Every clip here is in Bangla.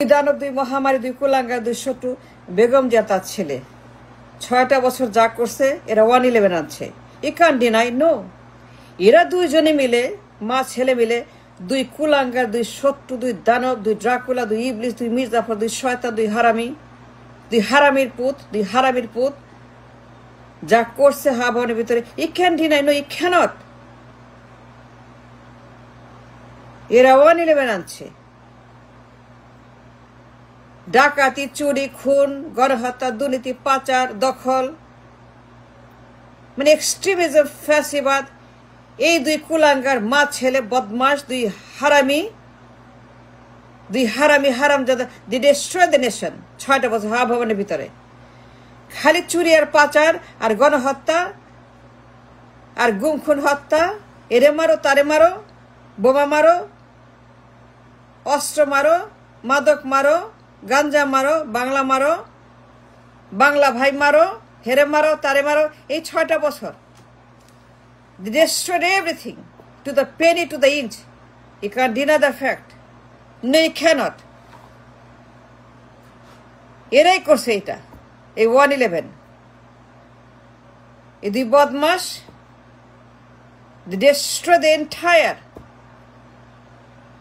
দুই দানব, দুই মহামারী, দুই কুলাঙ্গার, দুই শত্রু, বেগম জিয়া তার ছেলে 6টা বছর যা করছে এরা 111 আনছে। ই ক্যান ডিনাই, নো। এরা দুইজনে মিলে, মা ছেলে মিলে, দুই কুলাঙ্গার, দুই শত্রু, দুই দানব, দুই ড্রাকুলা, দুই ইবলিস, দুই মির্জাফর, দুই শয়তান, দুই হারামির পুত যা করছে হাবনের ভিতরে, he can deny, no, he cannot. এরা 111 আনছে। ডাকাতি, চুরি, খুন, গণহত্যা, দুর্নীতি, পাচার, দখল, মানে এক্সট্রিমিজম, ফ্যাসিবাদ। এই দুই কুলাঙ্গার মা ছেলে বদমাস, দুই হারামজাদা, দি ডিস্ট্রয় দ্য নেশন। 6টা বছর হাওয়া ভবনের ভিতরে খালি চুরি আর পাচার আর গণহত্যা আর গুম খুন হত্যা। এরে মারো, তারে মারো, বোমা মারো, অস্ত্র মারো, মাদক মারো, গাঞ্জা মারো, বাংলা মারো, বাংলা ভাই মারো, হেরে মারো, তারে মারো। এই 6টা বছর they destroyed everything to the penny, to the inch. You can't deny the fact. No, you cannot. এরাই করছে এটা, এই 111। এই দুই বদমাস, they destroyed the entire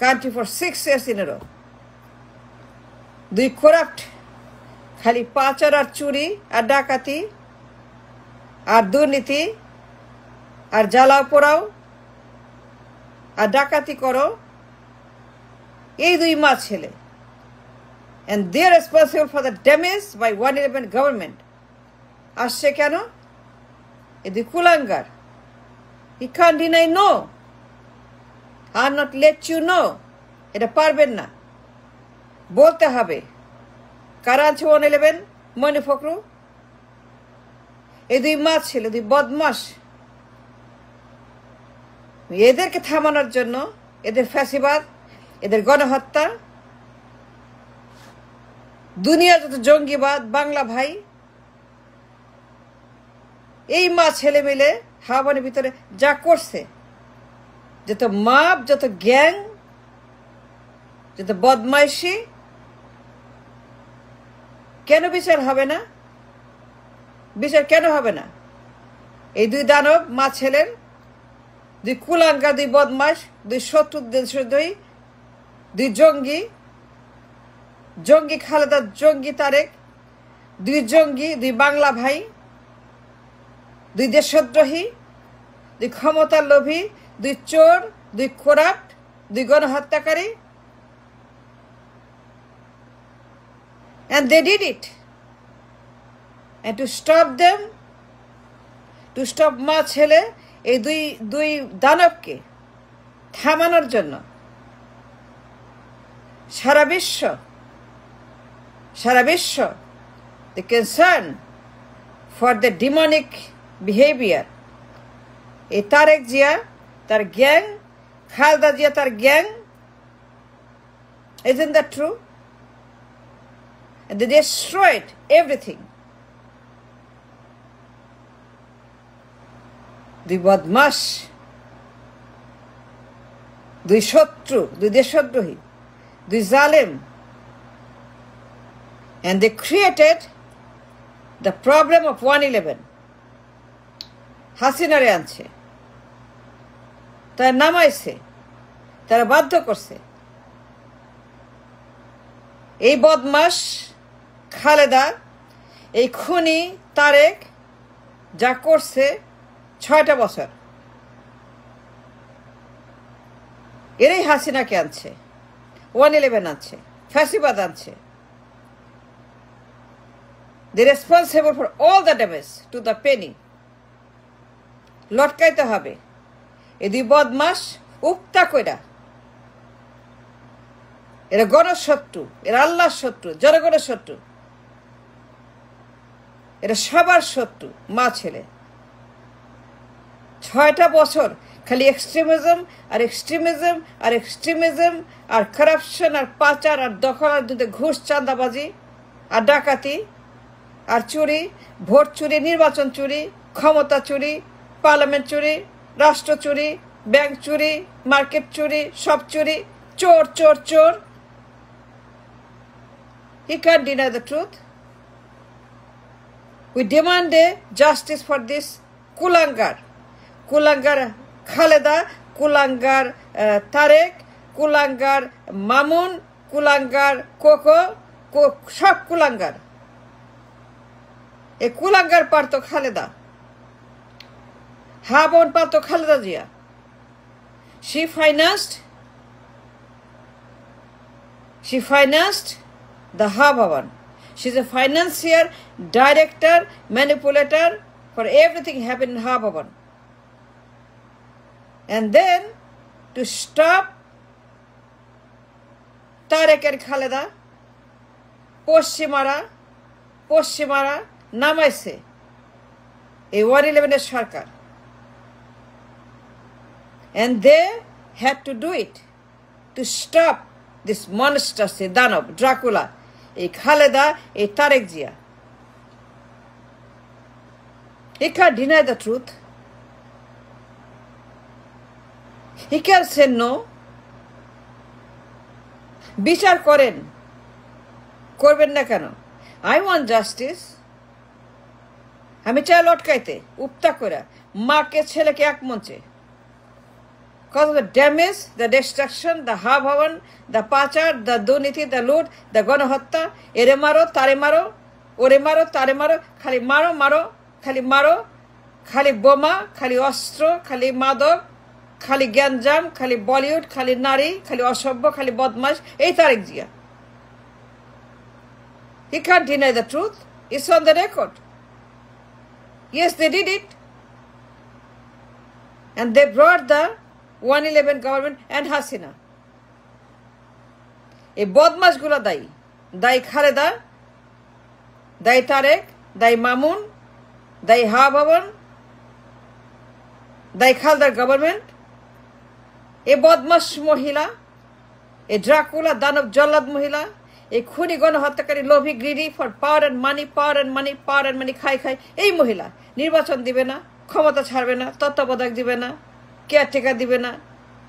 country for 6 years in a row. দুই করাপ্ট, খালি পাচার আর চুরি আর ডাকাতি আর দুর্নীতি আর জ্বালাও পোড়াও আর ডাকাতি করো। এই দুই মা ছেলে, and they are responsible for the damage by 111 government. আসছে কেন? এই দুই কুলাঙ্গার। You can't deny, no. I'll not let you know. এটা পারবেন না, বলতে হবে। কারা আছে 111? মনি ফখরু। এই দুই মা ছেলে, দুই বদমাস। এদেরকে থামানোর জন্য, এদের ফ্যাসিবাদ, এদের গণহত্যা, দুনিয়ার যত জঙ্গিবাদ, বাংলা ভাই, এই মা ছেলে মিলে হাওয়ানের ভিতরে যা করছে, যত মাপ, যত গ্যাং, যত বদমাইশি, কেন বিচার হবে না? বিচার কেন হবে না? এই দুই দানব মা ছেলের, দুই কুলাঙ্গা, দুই বদমাস, দুই শত্রু, দুই জঙ্গি খালেদা, জঙ্গি তারেক, দুই বাংলা ভাই, দুই দেশদ্রোহী, দুই ক্ষমতার লোভী, দুই চোর, দুই করাপ্ট, দুই গণহত্যাকারী। And they did it. And to stop them, to stop মা ছেলে, এই দুই দানবকে থামানোর জন্য সারা বিশ্ব the concern for the demonic behavior. এই তারেক জিয়া তার গ্যাং, খালেদা জিয়া তার gang, isn't that true? And they destroyed everything. দুই বদমাস, দুই শত্রু, দুই দেশদ্রোহী, দুই জালেম, and they created the problem of 111. হাসিনারে আনছে, তারা নামাইছে, তারা বাধ্য করছে। এই বদমাস খালেদা, এই খুনি তারেক যা করছে 6টা বছর, এরাই হাসিনাকে আনছে, 111 আনছে, ফ্যাসিবাদ আনছে। They responsible for all the damage to the penny. লটকাইতে হবে। এই দুই বদমাস উক্তা কইরা, এরা গণশত্রু, এরা আল্লাহর শত্রু, জনগণের শত্রু, এরা সবার শত্রু। মা ছেলে 6টা বছর খালি এক্সট্রিমিজম আর কারাপশন আর পাচার আর দখল আর ঘুষ, চাঁদাবাজি আর ডাকাতি আর চুরি, ভোট চুরি, নির্বাচন চুরি, ক্ষমতা চুরি, পার্লামেন্ট চুরি, রাষ্ট্র চুরি, ব্যাংক চুরি, মার্কেট চুরি, সব চুরি, চোর চোর চোর। He can't deny the truth. We demand a justice for this Kulangar. Kulangar Khaleda, Kulangar Tarek, Kulangar Mamun, Kulangar Koko, সব কুলাঙ্গার। এই কুলাঙ্গার পারতো খালেদা, হা বোন পারতো Khaleda Zia. She financed the Ha Bhavan. She's a financier, director, manipulator for everything happening in Ha Bhavan. And then to stop Tarek and Khaleda, পশ্চিমারা নামাইছে এই 111 সরকার। And they had to do it to stop this monster, দানব, ড্রাকুলা, এই খালেদা, এই Tarique Zia. He can't deny the truth. He can't say no. বিচার করবেন না কেন? I want justice. আমি চাই লটকাইতে উপতা করে মাকে ছেলেকে এক মঞ্চে। Because of the damage, the destruction, the Ha Bhavan, the পাচার, the দুর্নীতি, the লুট, the গণহত্যা, এরে মারো তারে মারো, ওরে মারো তারে মারো, খালি মারো, খালি বোমা, খালি অস্ত্র, খালি মাদক, খালি গ্যাঞ্জাম, খালি বলিউড, খালি নারী, খালি অসভ্য, খালি বদমাশ, এই Tarique Zia. He can't deny the truth. It's on the record. Yes, they did it. And they brought the 111 government and Hasina. এই বদমাশগুলো দায়ী খালেদা, দায়ী তারেক, দায়ী মামুন, দায়ী হা ভবন, দায়ী খালদার গভর্নমেন্ট। এই বদমাশ মহিলা, এই ড্রাকুলা দানব জল্লাদ মহিলা, এই খুনি গণহত্যাকারী লোভী greedy for power and money খাই এই মহিলা নির্বাচন দিবে না, ক্ষমতা ছাড়বে না, তত্ত্বাবধায়ক দিবে না, কেয়ারটেকার দিবে না,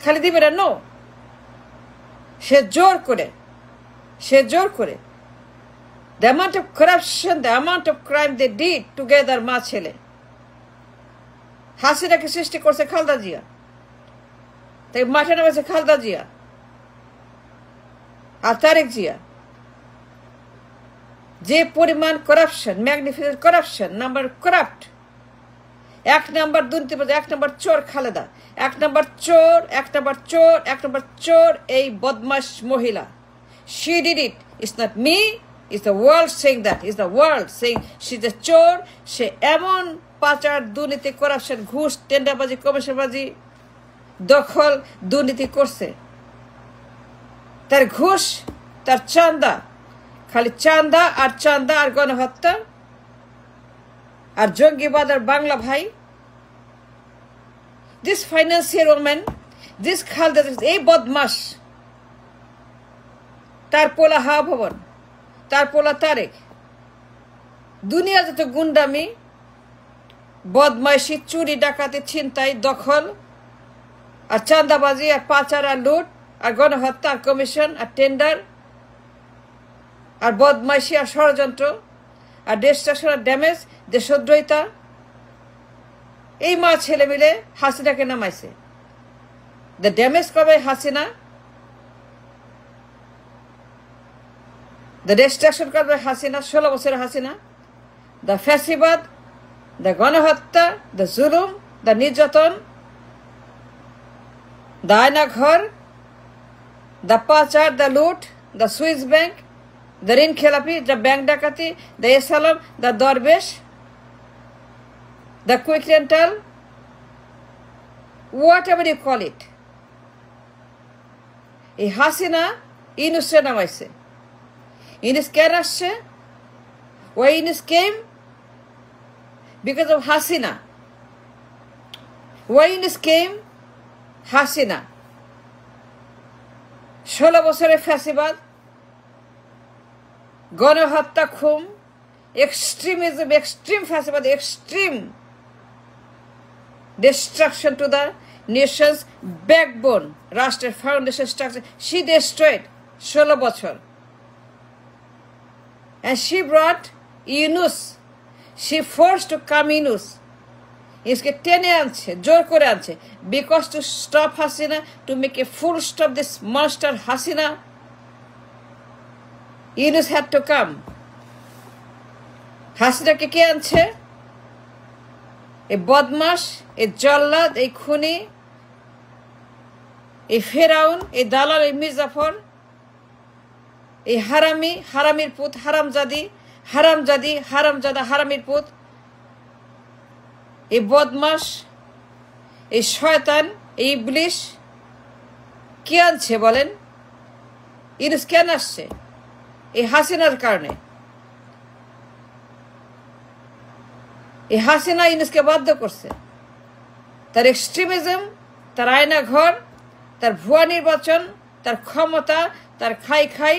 খালি দিবে না, নো। সে জোর করে the amount of corruption, the amount of crime they did together, মা ছেলে হাসিনাকে সৃষ্টি করছে খালেদা জিয়া, তাই মাঠে নামেছে খালেদা জিয়া আর তারেক জিয়া। যে পরিমাণ corruption, magnificent corruption, number corrupt, এক নাম্বার দুর্নীতিবাজ, এক নাম্বার চোর খালেদা, এক নাম্বার চোর এই বদমাশ মহিলা। She did it. It's not me. It's the world saying that. It's the world saying she's a চোর। সে এমন পাচার, দুর্নীতি, করাপশন, ঘুষ, টেন্ডারবাজি, কমিশনবাজি, দখল, দুর্নীতি করছে। তার ঘুষ, তার চান্দা, খালি চান্দা আর গণহত্যা আর জঙ্গিবাদ আর বাংলা ভাই। This financial women, this Khaleda, এই বদমাস, তার পোলা হা ভবন, তার পোলা তারেক, দুনিয়া যত গুন্ডামি, বদমাইশি, চুরি, ডাকাতি, ছিনতাই, দখল আর চান্দাবাজি আর পাচার আর লুট আর গণহত্যা আর কমিশন আর টেন্ডার আর বদমাইশি আর ষড়যন্ত্র আর ডিস্ট্রাকশন আর ড্যামেজ, দেশদ্রোহিতা, এই মা ছেলে মিলে হাসিনাকে নামাইছে। দ্য ড্যামেজ কবে হাসিনা, দ্য ডিস্ট্রাকশন করবে হাসিনা, 16 বছরের হাসিনা। দ্য ফ্যাসিবাদ, দ্য গণহত্যা, দ্য জুলুম, দ্য নির্যাতন, দ্য আয়নাঘর, দ্য পাচার, দ্য লুট, দ্য সুইস ব্যাংক, the ঋণ খেলাপি, the bank ডাকাতি, the asylum, the দরবেশ, the quick rental, whatever you call it. এই হাসিনা ইনুসে নামাইছে। ইনুস কেন আসছে? Why Inus came? Because of Hasina. Why Inus came? Hasina. 16 বছরের ফ্যাসিবাদ, গণহত্যা, খুন, এক্সট্রিমিজম, এক্সট্রিম ফ্যাসিবাদ, extreme destruction to the nation's backbone, রাষ্ট্রের ফাউন্ডেশন স্ট্রাকচার, she destroyed 16 বছর। And she brought Yunus. She forced to come Yunus. इसके टेने आंचे जोर करे आंचे because to stop Hasina, to make a full stop this monster Hasina, Yunus had to come. Hasina के क्या आंचे ए बदमाश ए जल्लाद ए खूनी ए फिराउन ए दालाल ए मिर्जाफर ए হারামির পুত হারামজাদা হারামির পুত এই বদমাস এই শয়তান এই ইবলিশ কি আনছে বলেন ইউনুস কেন আসছে এই হাসিনার কারণে এই হাসিনা ইউনুসকে বাধ্য করছে তার এক্সট্রিমিজম তার আয়না ঘর তার ভুয়া নির্বাচন তার ক্ষমতা তার খাই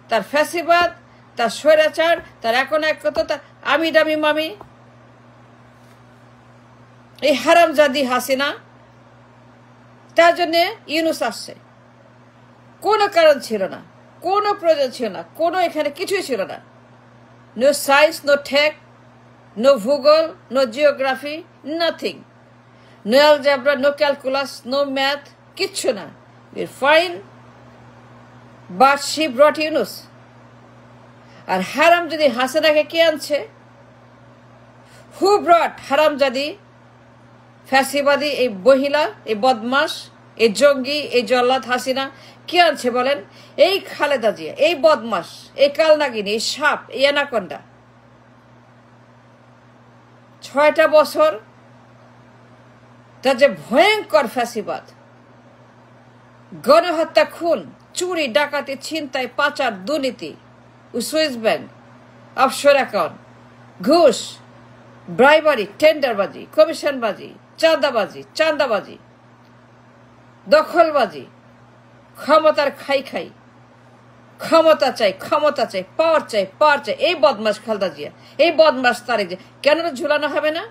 তার ফ্যাসিবাদ তার স্বৈরাচার তার একতা তার আমি দামি মামি এই হারামজাদি হাসিনা তার জন্য ইউনুস আসছে কোনো কারণ ছিল না কোনো প্রয়োজন ছিল না কোনো এখানে কিছুই ছিল না no science no tech no ভূগোল no geography nothing no algebra no calculus no math কিচ্ছু না will fine but she brought Yunus আর হারামজাদি হাসিনাকে কে আনছে হু ব্রট হারামজাদি ফ্যাসিবাদী এই মহিলা এই বদমাস এই জঙ্গি এই জল্লাদ হাসিনা কি আনছে বলেন এই খালেদা জিয়া এই বদমাস এই কালনাগিনী এই সাপ এই অ্যানাকোন্ডা ৬টা বছর তার যে ভয়ঙ্কর ফ্যাসিবাদ গণহত্যা খুন চুরি ডাকাতি ছিনতাই পাচার দুর্নীতি সুইস ব্যাংক অফশোর অ্যাকাউন্ট ঘুষ ব্রাইবারি টেন্ডারবাজি কমিশনবাজি চাঁদাবাজি দখলবাজি ক্ষমতার খাই ক্ষমতা চাই পাওয়ার চাই এই বদমাস খালেদা জিয়া এই বদমাস তারেক জিয়া কেন ঝুলানো হবে না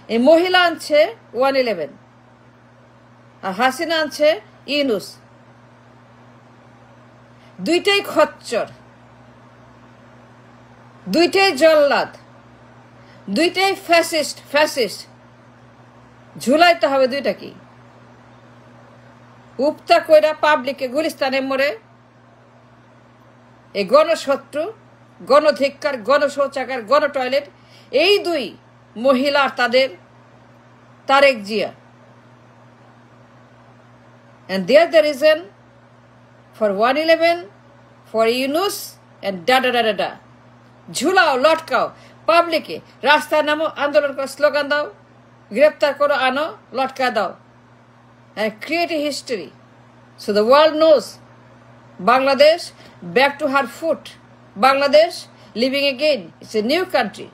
এই মহিলা আনছে 111 আর হাসিনা আনছে ইউনুস দুইটাই খচ্চর দুইটাই জল্লাদ দুইটাই ফ্যাসিস্ট ঝুলাইতে হবে দুইটা কি উপতা কইরা পাবলিকে গুলিস্তানে মরে এই গণশত্রু গণধিক্কার গণশৌচাগার গণ টয়লেট এই দুই মহিলার তাদের Tarique Zia and they are the reason for 111 for Yunus and da ঝুলাও লটকাও পাবলিকে রাস্তায় নামো আন্দোলন করো স্লোগান দাও গ্রেপ্তার করো আনো লটকা দাও and create a history so the world knows Bangladesh back to her foot Bangladesh living again it's a new country